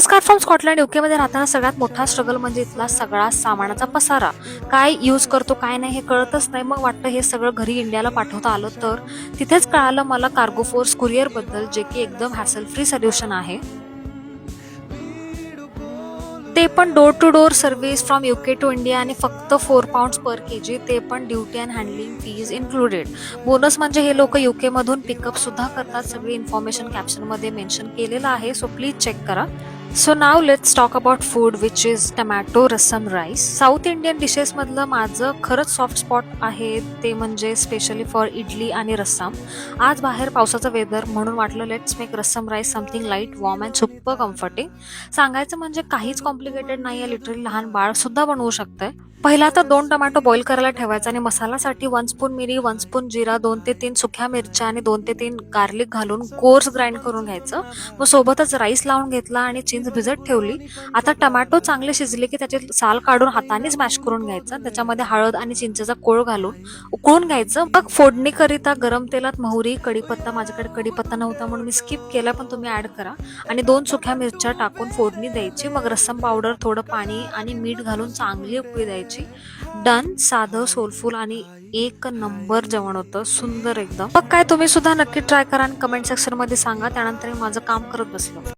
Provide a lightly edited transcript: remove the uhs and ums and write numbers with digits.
नमस्कार from Scotland. यूकेमध्ये राहताना सगळ्यात मोठा स्ट्रगल म्हणजे इथला सगळा सामानाचा पसारा. काय यूज करतो काय नाही हे कळतच नाही. मग वाटतं हे सगळं घरी इंडियाला पाठवता आलं तर. तिथेच कळालं मला कार्गो फोर्स कुरिअर बद्दल, जे की एकदम हॅसल फ्री सोल्युशन आहे. ते पण door to door service from UK to India आणि फक्त £4 पर केजी, ते पण duty and handling fees included. Bonus म्हणजे हे लोक यूके मधून पिकअप सुद्धा करतात. सगळी इन्फॉर्मेशन कॅप्शन मध्ये मेन्शन केलेलं आहे, सो प्लीज चेक करा. So now let's talk about food, which is tomato rasam rice. South Indian dishes मधलं माझं खरंच सॉफ्ट स्पॉट आहे ते म्हणजे स्पेशली फॉर इडली आणि रस्सम. आज बाहेर पावसाचं वेदर म्हणून वाटलं let's make rasam rice something light, warm and super comforting. सांगायचं म्हणजे काहीच कॉम्प्लिकेटेड नाही आहे, लिटरली लहान बाळ सुद्धा बनवू शकतंय. पहिला तर 2 टोमॅटो बॉईल करायला ठेवायचा आणि मसाल्यासाठी 1 स्पून मिरी, 1 स्पून जिरा, 2 ते 3 सुक्या मिरच्या आणि 2 ते 3 गार्लिक घालून कोर्स ग्राइंड करून घ्यायचं. मग सोबतच राईस लावून घेतला आणि चिंच भिजत ठेवली. आता टोमॅटो चांगले शिजले की त्याचे साल काढून हाताने स्मॅश करून घ्यायचं. त्याच्यामध्ये हळद आणि चिंचेचा कोळ घालून उकळून घ्यायचं. मग फोडणीकरिता गरम तेलात मोहरी, कढीपत्ता, माझ्याकडे कढीपत्ता नव्हता म्हणून मी स्किप केला, पण तुम्ही ऍड करा, आणि 2 सुक्या मिरच्या टाकून फोडणी द्यायची. मग रस्सम पावडर, थोडं पाणी आणि मीठ घालून चांगली उकळी द्यायची. डन. साधं, सोलफुल आणि एक नंबर जेवण होतं, सुंदर एकदम. मग काय, तुम्ही सुद्धा नक्की ट्राय करा आणि कमेंट सेक्शन मध्ये सांगा. त्यानंतर मी माझं काम करत बसलो.